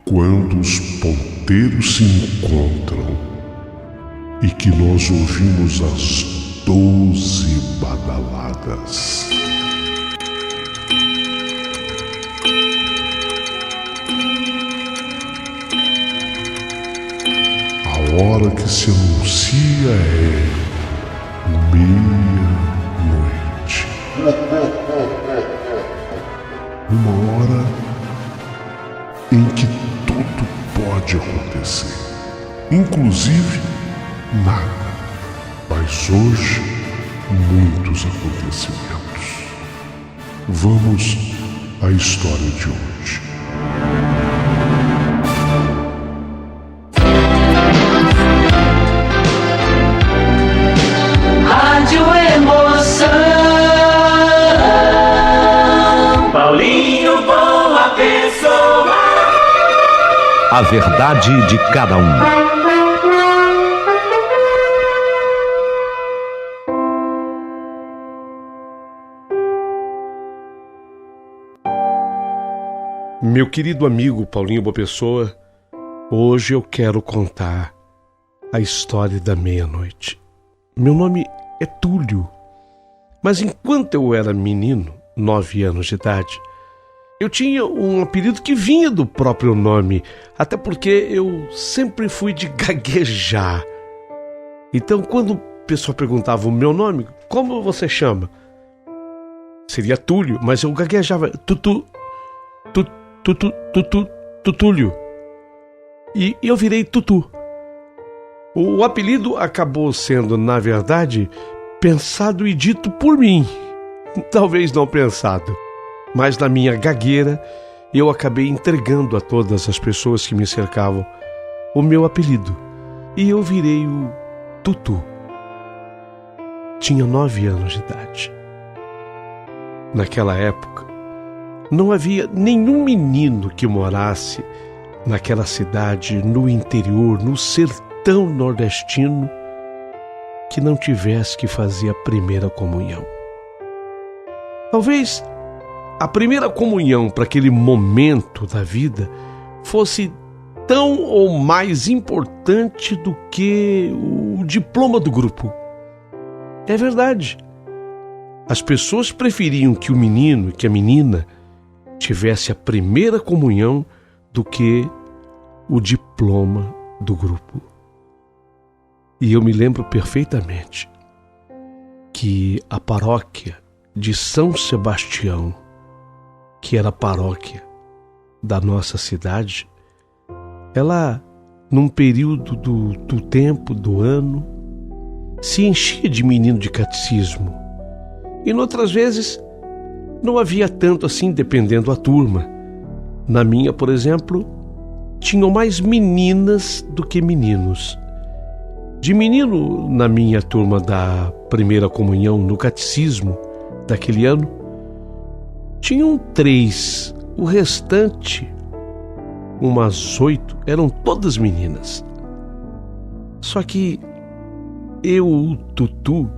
Quando os ponteiros se encontram e que nós ouvimos as 12 badaladas. A hora que se anuncia é meia-noite. Uma hora em que tudo pode acontecer, inclusive nada. Mas hoje, muitos acontecimentos. Vamos à história de hoje. Rádio Emoção, Paulinho Boa Pessoa. A verdade de cada um. Meu querido amigo Paulinho Boa Pessoa, hoje eu quero contar a história da meia-noite. Meu nome é Túlio, mas enquanto eu era menino, 9 anos de idade, eu tinha um apelido que vinha do próprio nome, até porque eu sempre fui de gaguejar. Então, quando o pessoal perguntava o meu nome, como você chama? Seria Túlio, mas eu gaguejava, Tutúlio. E eu virei Tutu. O apelido acabou sendo, na verdade, pensado e dito por mim. Talvez não pensado, mas na minha gagueira eu acabei entregando a todas as pessoas que me cercavam o meu apelido. E eu virei o Tutu. Tinha 9 anos de idade. Naquela época, não havia nenhum menino que morasse naquela cidade, no interior, no sertão nordestino, que não tivesse que fazer a primeira comunhão. Talvez a primeira comunhão para aquele momento da vida fosse tão ou mais importante do que o diploma do grupo. É verdade. As pessoas preferiam que o menino, que a menina, tivesse a primeira comunhão do que o diploma do grupo. E eu me lembro perfeitamente que a paróquia de São Sebastião, que era a paróquia da nossa cidade, ela, num período do tempo, do ano, se enchia de menino de catecismo. E noutras vezes não havia tanto assim, dependendo da turma. Na minha, por exemplo, tinham mais meninas do que meninos. De menino, na minha turma da primeira comunhão, no catecismo daquele ano, tinham 3. O restante, umas 8, eram todas meninas. Só que eu, o Tutu,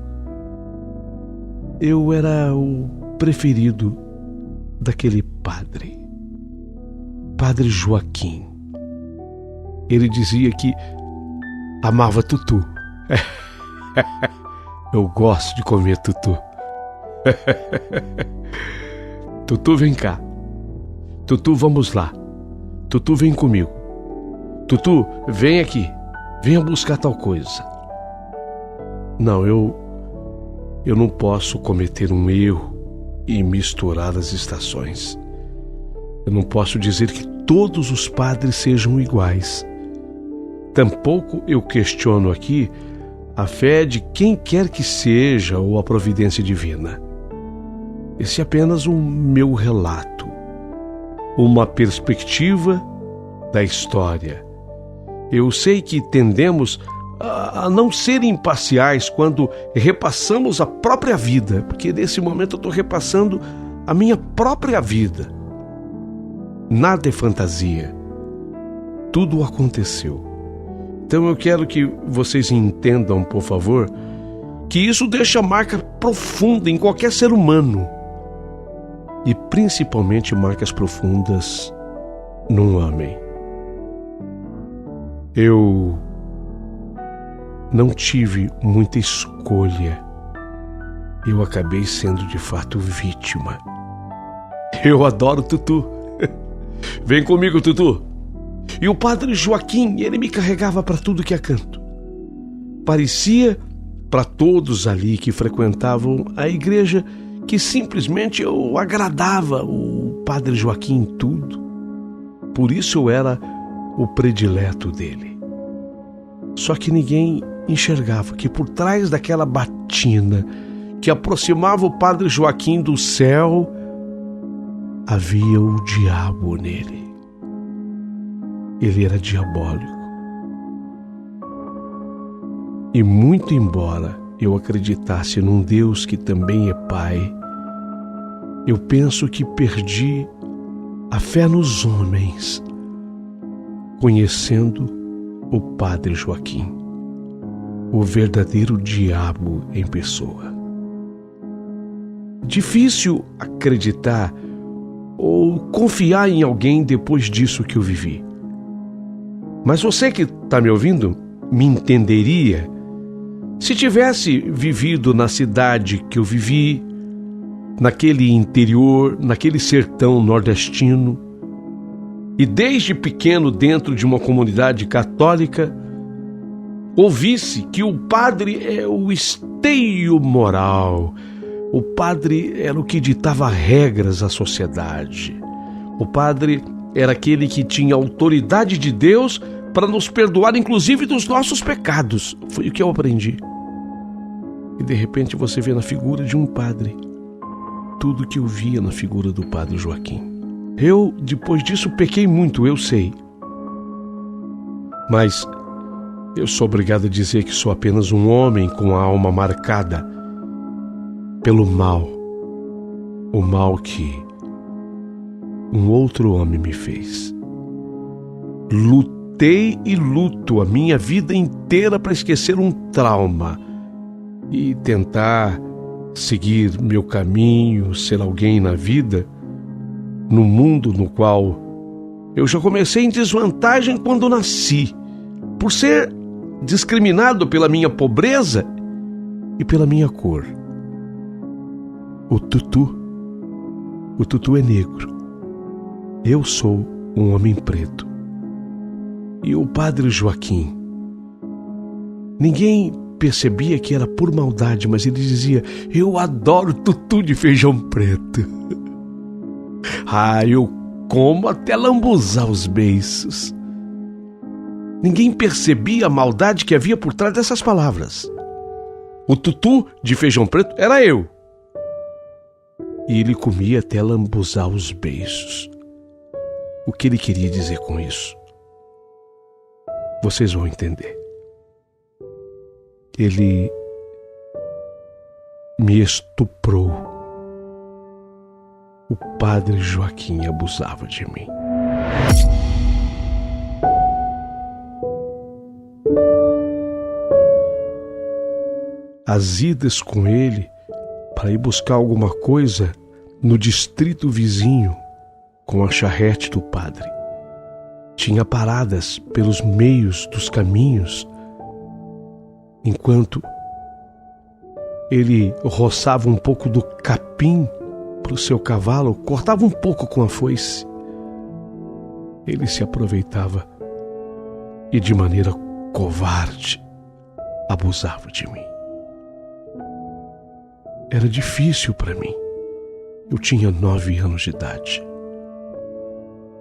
eu era o preferido daquele padre, Padre Joaquim. Ele dizia que amava tutu. Eu gosto de comer tutu. Tutu, vem cá. Tutu, vamos lá. Tutu, vem comigo. Tutu, vem aqui. Venha buscar tal coisa. Não, eu não posso cometer um erro e misturar as estações. Eu não posso dizer que todos os padres sejam iguais. Tampouco eu questiono aqui a fé de quem quer que seja ou a providência divina. Esse é apenas um meu relato, uma perspectiva da história. Eu sei que tendemos a não ser imparciais quando repassamos a própria vida, porque nesse momento eu estou repassando a minha própria vida. Nada é fantasia. Tudo aconteceu. Então eu quero que vocês entendam, por favor, que isso deixa marca profunda em qualquer ser humano. E principalmente marcas profundas num homem. Eu não tive muita escolha. Eu acabei sendo de fato vítima. Eu adoro Tutu. Vem comigo, Tutu. E o padre Joaquim, ele me carregava para tudo que é canto. Parecia para todos ali que frequentavam a igreja que simplesmente eu agradava o padre Joaquim em tudo. Por isso eu era o predileto dele. Só que ninguém enxergava que por trás daquela batina que aproximava o padre Joaquim do céu, havia o diabo nele. Ele era diabólico. E muito embora eu acreditasse num Deus que também é Pai, eu penso que perdi a fé nos homens, conhecendo o padre Joaquim, o verdadeiro diabo em pessoa. Difícil acreditar ou confiar em alguém depois disso que eu vivi. Mas você que está me ouvindo me entenderia se tivesse vivido na cidade que eu vivi, naquele interior, naquele sertão nordestino, e desde pequeno dentro de uma comunidade católica, ouvisse que o padre é o esteio moral, o padre era o que ditava regras à sociedade, o padre era aquele que tinha autoridade de Deus para nos perdoar, inclusive dos nossos pecados. Foi o que eu aprendi. E de repente você vê na figura de um padre tudo que eu via na figura do padre Joaquim. Eu, depois disso, pequei muito, eu sei. Mas eu sou obrigado a dizer que sou apenas um homem com a alma marcada pelo mal, o mal que um outro homem me fez. Lutei e luto a minha vida inteira para esquecer um trauma e tentar seguir meu caminho, ser alguém na vida, no mundo no qual eu já comecei em desvantagem quando nasci, por ser discriminado pela minha pobreza e pela minha cor. O Tutu é negro. Eu sou um homem preto. E o padre Joaquim, ninguém percebia que era por maldade, mas ele dizia: eu adoro tutu de feijão preto. Eu como até lambuzar os beiços. Ninguém percebia a maldade que havia por trás dessas palavras. O tutu de feijão preto era eu. E ele comia até lambuzar os beiços. O que ele queria dizer com isso? Vocês vão entender. Ele me estuprou. O padre Joaquim abusava de mim. As idas com ele para ir buscar alguma coisa no distrito vizinho com a charrete do padre. Tinha paradas pelos meios dos caminhos, enquanto ele roçava um pouco do capim para o seu cavalo, cortava um pouco com a foice. Ele se aproveitava e de maneira covarde abusava de mim. Era difícil para mim. Eu tinha 9 anos de idade.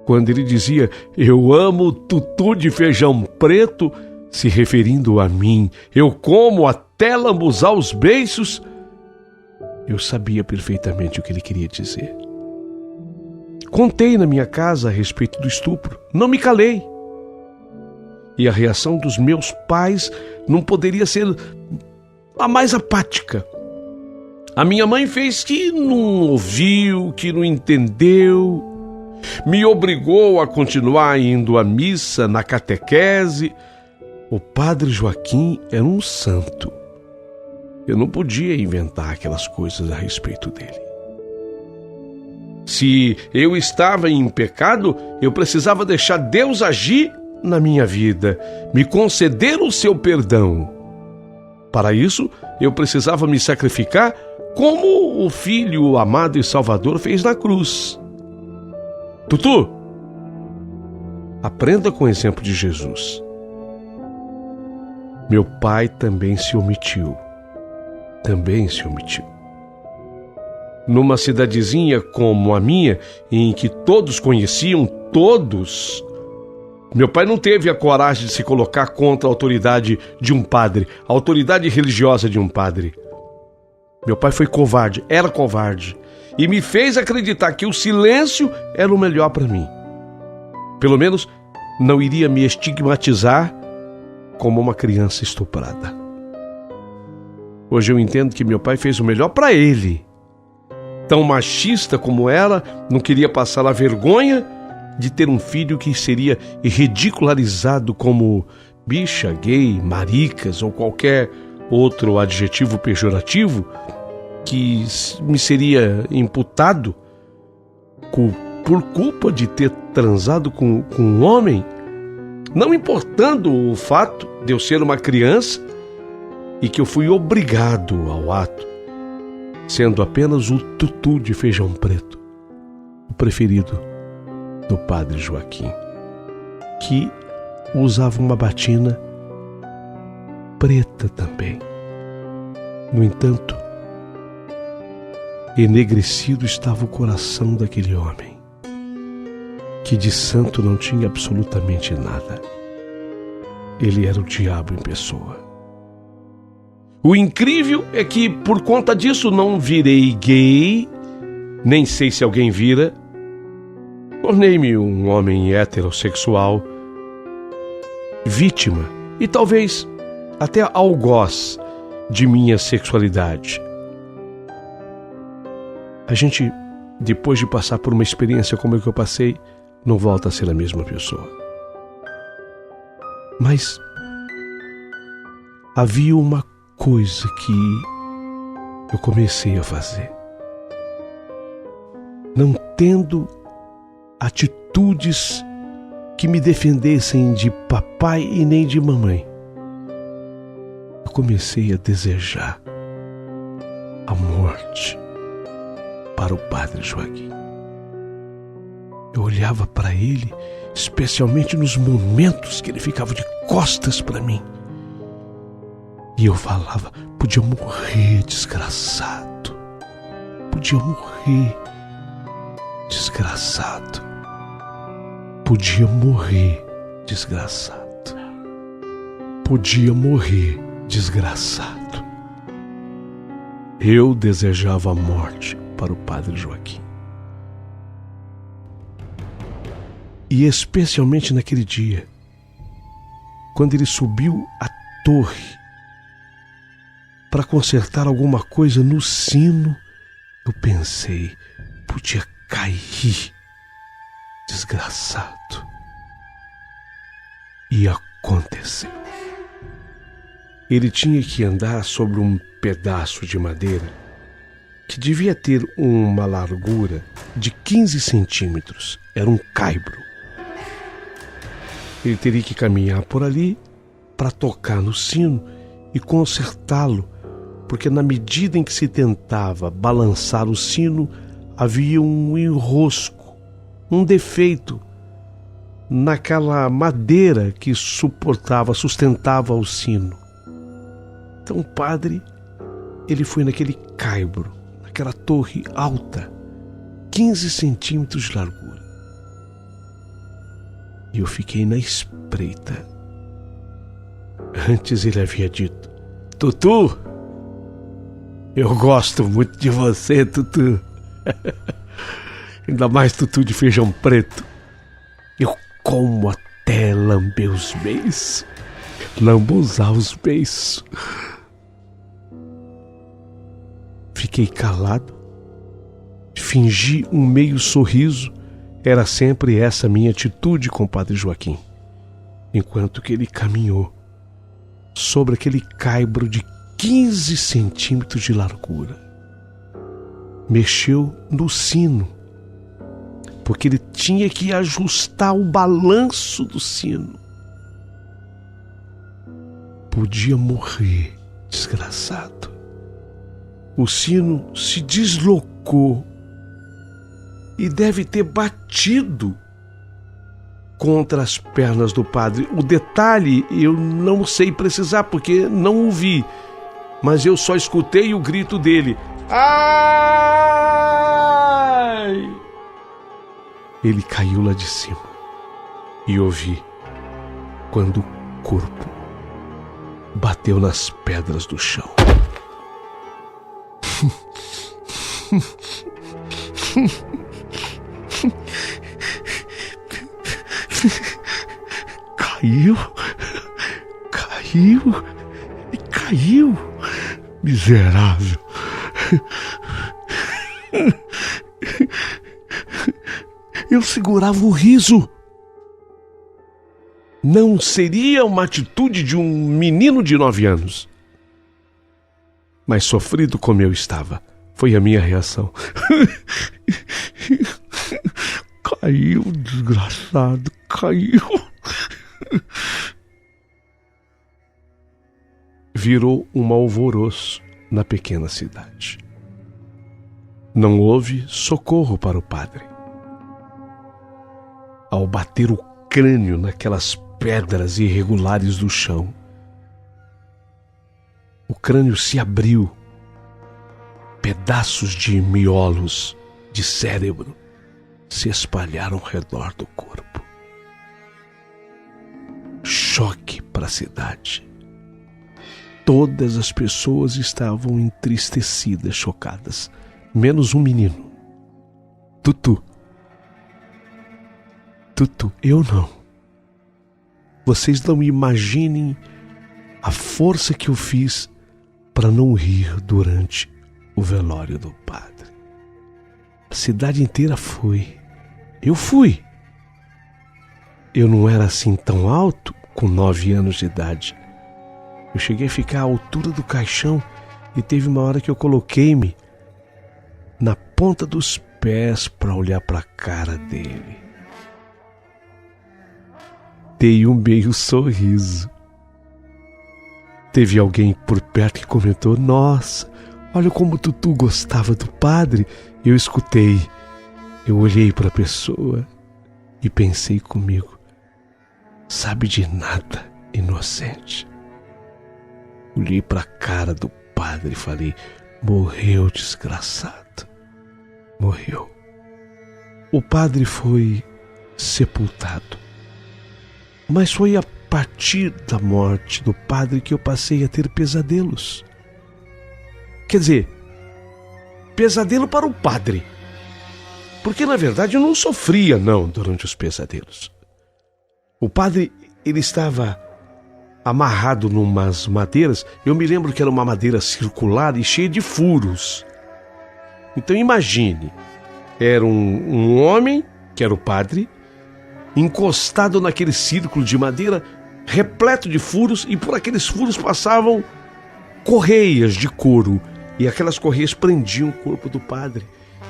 Quando ele dizia: eu amo tutu de feijão preto, se referindo a mim, eu como até lambuzar os beiços, eu sabia perfeitamente o que ele queria dizer. Contei na minha casa a respeito do estupro, não me calei. E a reação dos meus pais não poderia ser a mais apática. A minha mãe fez que não ouviu, que não entendeu, me obrigou a continuar indo à missa, na catequese. O padre Joaquim era um santo. Eu não podia inventar aquelas coisas a respeito dele. Se eu estava em pecado, eu precisava deixar Deus agir na minha vida, me conceder o seu perdão. Para isso, eu precisava me sacrificar como o Filho amado e Salvador fez na cruz. Tutu, aprenda com o exemplo de Jesus. Meu pai também se omitiu. Numa cidadezinha como a minha, em que todos conheciam todos, meu pai não teve a coragem de se colocar contra a autoridade de um padre, a autoridade religiosa de um padre. Meu pai foi covarde, era covarde, e me fez acreditar que o silêncio era o melhor para mim. Pelo menos não iria me estigmatizar como uma criança estuprada. Hoje eu entendo que meu pai fez o melhor para ele. Tão machista como era, não queria passar a vergonha de ter um filho que seria ridicularizado como bicha, gay, maricas ou qualquer outro adjetivo pejorativo que me seria imputado por culpa de ter transado com um homem, não importando o fato de eu ser uma criança e que eu fui obrigado ao ato, sendo apenas o tutu de feijão preto, o preferido do padre Joaquim, que usava uma batina preta também. No entanto, enegrecido estava o coração daquele homem, que de santo não tinha absolutamente nada. Ele era o diabo em pessoa. O incrível é que, por conta disso, não virei gay, nem sei se alguém vira. Tornei-me um homem heterossexual, vítima e talvez até algoz de minha sexualidade. A gente, depois de passar por uma experiência como a que eu passei, não volta a ser a mesma pessoa. Mas havia uma coisa que eu comecei a fazer. Não tendo atitudes que me defendessem de papai e nem de mamãe, eu comecei a desejar a morte para o padre Joaquim. Eu olhava para ele, especialmente nos momentos que ele ficava de costas para mim, e eu falava: podia morrer, desgraçado. Podia morrer, desgraçado. Podia morrer, desgraçado. Podia morrer, desgraçado. Eu desejava a morte para o padre Joaquim. E especialmente naquele dia, quando ele subiu a torre para consertar alguma coisa no sino, eu pensei: podia cair, desgraçado. E aconteceu. Ele tinha que andar sobre um pedaço de madeira que devia ter uma largura de 15 centímetros. Era um caibro. Ele teria que caminhar por ali para tocar no sino e consertá-lo, porque na medida em que se tentava balançar o sino, havia um enrosco, um defeito naquela madeira que sustentava o sino. Então o padre, ele foi naquele caibro, naquela torre alta, 15 centímetros de largura. E eu fiquei na espreita. Antes ele havia dito: Tutu, eu gosto muito de você, Tutu. Ainda mais Tutu de feijão preto. Eu como até lamber os beiços, lambuzar os beiços. Fiquei calado, fingi um meio sorriso. Era sempre essa minha atitude com o padre Joaquim, enquanto que ele caminhou sobre aquele caibro de 15 centímetros de largura. Mexeu no sino, porque ele tinha que ajustar o balanço do sino. podia morrer, desgraçado. O sino se deslocou e deve ter batido contra as pernas do padre. O detalhe eu não sei precisar porque não o vi, mas eu só escutei o grito dele: ai! Ele caiu lá de cima e ouvi quando o corpo bateu nas pedras do chão. Caiu, miserável. Eu segurava o riso. Não seria uma atitude de um menino de 9 anos. Mas sofrido como eu estava, foi a minha reação. Caiu, desgraçado, caiu. Virou um alvoroço na pequena cidade. Não houve socorro para o padre. Ao bater o crânio naquelas pedras irregulares do chão, o crânio se abriu. Pedaços de miolos de cérebro se espalharam ao redor do corpo. Choque para a cidade. Todas as pessoas estavam entristecidas, chocadas, menos um menino. Tutu, eu não. Vocês não imaginem a força que eu fiz para não rir durante o velório do padre. A cidade inteira foi. Eu fui. Eu não era assim tão alto, com 9 anos de idade. Eu cheguei a ficar à altura do caixão e teve uma hora que eu coloquei-me na ponta dos pés para olhar para a cara dele. Dei um meio sorriso. Teve alguém por perto que comentou: nossa, olha como o Tutu gostava do padre. Eu escutei. Eu olhei para a pessoa e pensei comigo: sabe de nada, inocente. Olhei para a cara do padre e falei: morreu, desgraçado. Morreu. O padre foi sepultado. Mas foi a partir da morte do padre que eu passei a ter pesadelos. Quer dizer, pesadelo para o padre. Porque, na verdade, eu não sofria, não, durante os pesadelos. O padre, ele estava amarrado numas madeiras. Eu me lembro que era uma madeira circular e cheia de furos. Então, imagine, era um homem, que era o padre, encostado naquele círculo de madeira repleto de furos, e por aqueles furos passavam correias de couro, e aquelas correias prendiam o corpo do padre,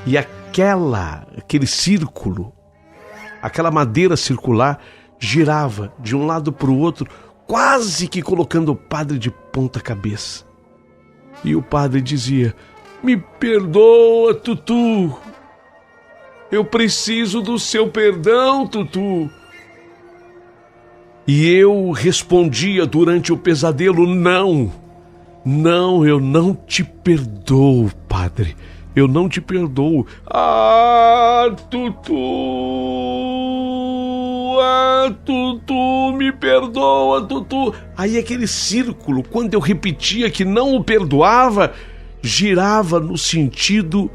e aquele círculo, aquela madeira circular girava de um lado para o outro, quase que colocando o padre de ponta cabeça. E o padre dizia: me perdoa, Tutu. Eu preciso do seu perdão, Tutu. E eu respondia durante o pesadelo: não, eu não te perdoo, padre. Eu não te perdoo. Ah, Tutu, me perdoa, Tutu. Aí aquele círculo, quando eu repetia que não o perdoava, girava no sentido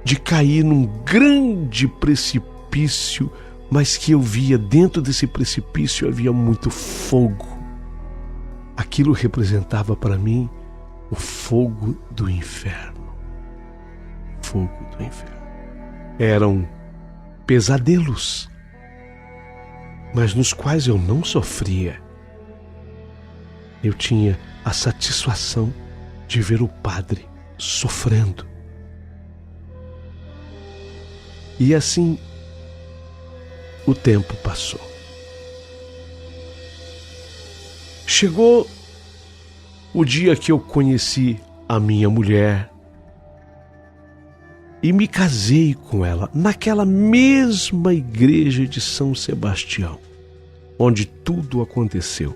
de cair num grande precipício, mas que eu via dentro desse precipício havia muito fogo. Aquilo representava para mim o fogo do inferno. Fogo do inferno. Eram pesadelos, mas nos quais eu não sofria. Eu tinha a satisfação de ver o padre sofrendo. E assim o tempo passou. Chegou o dia que eu conheci a minha mulher e me casei com ela naquela mesma igreja de São Sebastião, onde tudo aconteceu.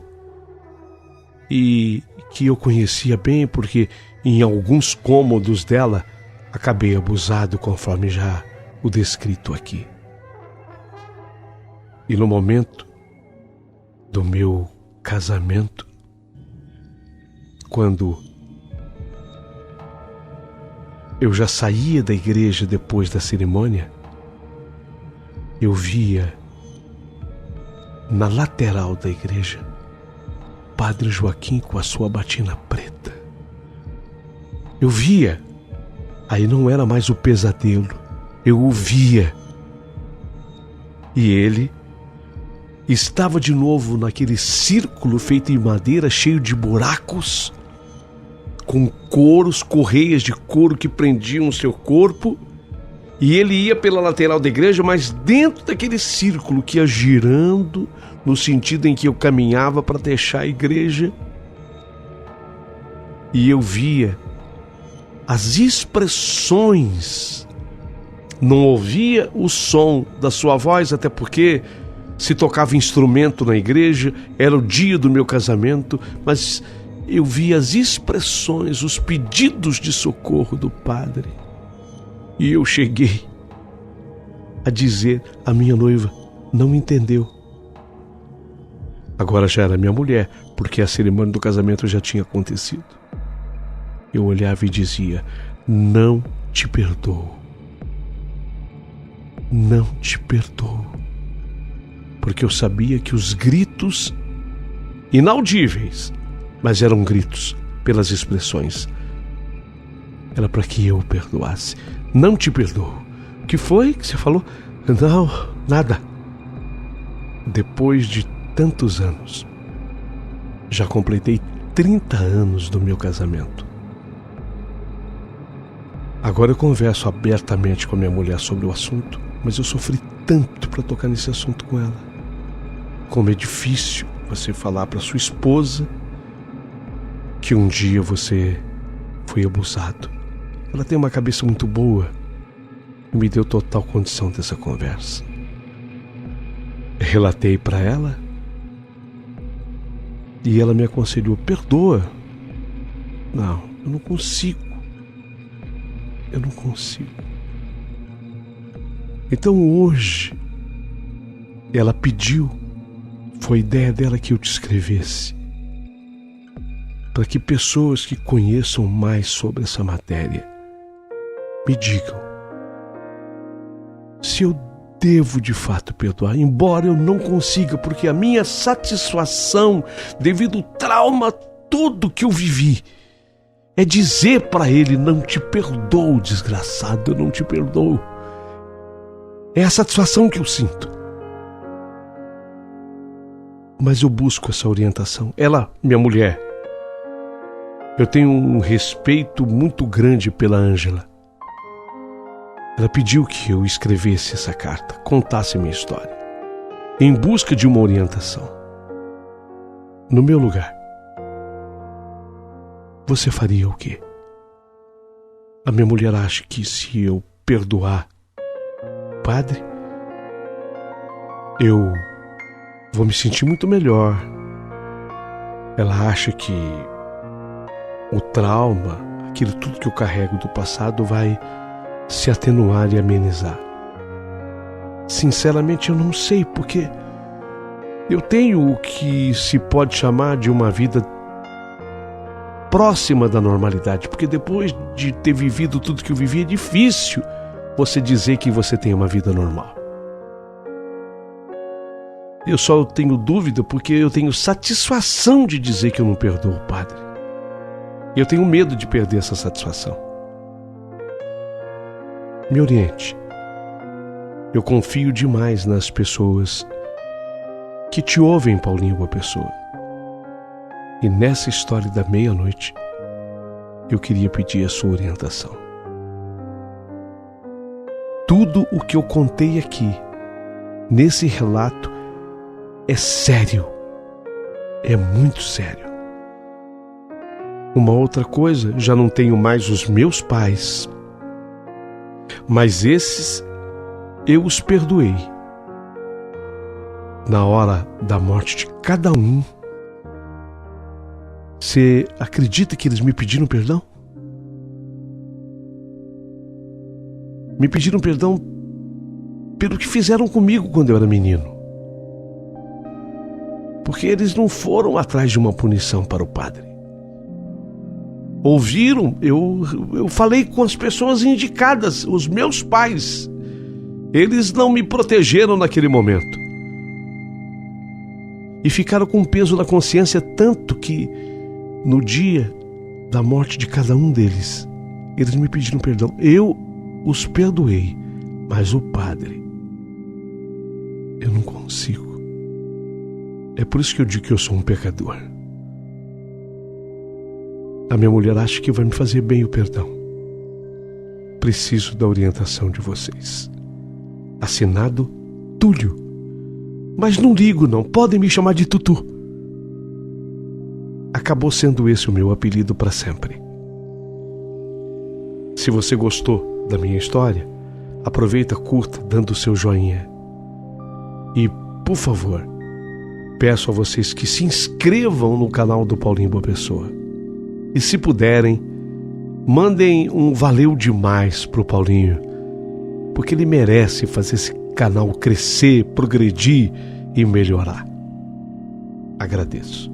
E que eu conhecia bem porque em alguns cômodos dela acabei abusado, conforme já o descrito aqui. E no momento do meu casamento, quando eu já saía da igreja depois da cerimônia, eu via na lateral da igreja Padre Joaquim com a sua batina preta. Eu via, aí não era mais o pesadelo, eu o via. E ele estava de novo naquele círculo feito em madeira, cheio de buracos, com couros, correias de couro que prendiam o seu corpo, e ele ia pela lateral da igreja, mas dentro daquele círculo que ia girando no sentido em que eu caminhava para deixar a igreja. E eu via as expressões, não ouvia o som da sua voz, até porque se tocava instrumento na igreja, era o dia do meu casamento, mas eu via as expressões, os pedidos de socorro do padre. E eu cheguei a dizer à minha noiva, não entendeu. Agora já era minha mulher, porque a cerimônia do casamento já tinha acontecido. Eu olhava e dizia, não te perdoo. Não te perdoo. Porque eu sabia que os gritos, inaudíveis, mas eram gritos pelas expressões, era para que eu o perdoasse. Não te perdoo. O que foi que você falou? Não, nada. Depois de tantos anos, já completei 30 anos do meu casamento. Agora eu converso abertamente com a minha mulher sobre o assunto, mas eu sofri tanto para tocar nesse assunto com ela. Como é difícil você falar para sua esposa que um dia você foi abusado. Ela tem uma cabeça muito boa e me deu total condição dessa conversa. Relatei para ela e ela me aconselhou, perdoa. Não, eu não consigo. Eu não consigo. Então hoje ela pediu, foi ideia dela que eu te escrevesse, para que pessoas que conheçam mais sobre essa matéria me digam se eu devo de fato perdoar, embora eu não consiga, porque a minha satisfação, devido ao trauma todo que eu vivi, é dizer para ele, não te perdoo, desgraçado, eu não te perdoo. É a satisfação que eu sinto. Mas eu busco essa orientação. Ela, minha mulher, eu tenho um respeito muito grande pela Ângela. Ela pediu que eu escrevesse essa carta, contasse minha história, em busca de uma orientação. No meu lugar, você faria o quê? A minha mulher acha que se eu perdoar o padre, eu vou me sentir muito melhor. Ela acha que o trauma, aquilo tudo que eu carrego do passado vai se atenuar e amenizar. Sinceramente, eu não sei, porque eu tenho o que se pode chamar de uma vida próxima da normalidade, porque depois de ter vivido tudo que eu vivi, é difícil você dizer que você tem uma vida normal. Eu só tenho dúvida porque eu tenho satisfação de dizer que eu não perdoo o padre. Eu tenho medo de perder essa satisfação. Me oriente. Eu confio demais nas pessoas que te ouvem, Paulinho Boa Pessoa. E nessa história da meia-noite, eu queria pedir a sua orientação. Tudo o que eu contei aqui, nesse relato, é sério. É muito sério. Uma outra coisa, já não tenho mais os meus pais, mas esses eu os perdoei. Na hora da morte de cada um, você acredita que eles me pediram perdão? Me pediram perdão pelo que fizeram comigo quando eu era menino. Porque eles não foram atrás de uma punição para o padre. Ouviram, eu falei com as pessoas indicadas, os meus pais. Eles não me protegeram naquele momento. E ficaram com um peso na consciência tanto que, no dia da morte de cada um deles, eles me pediram perdão. Eu os perdoei, mas o padre, eu não consigo. É por isso que eu digo que eu sou um pecador. A minha mulher acha que vai me fazer bem o perdão. Preciso da orientação de vocês. Assinado Túlio. Mas não ligo não, podem me chamar de Tutu. Acabou sendo esse o meu apelido para sempre. Se você gostou da minha história, aproveita, curta, dando o seu joinha. E, por favor, peço a vocês que se inscrevam no canal do Paulinho Boa Pessoa. E se puderem, mandem um valeu demais pro Paulinho, porque ele merece fazer esse canal crescer, progredir e melhorar. Agradeço.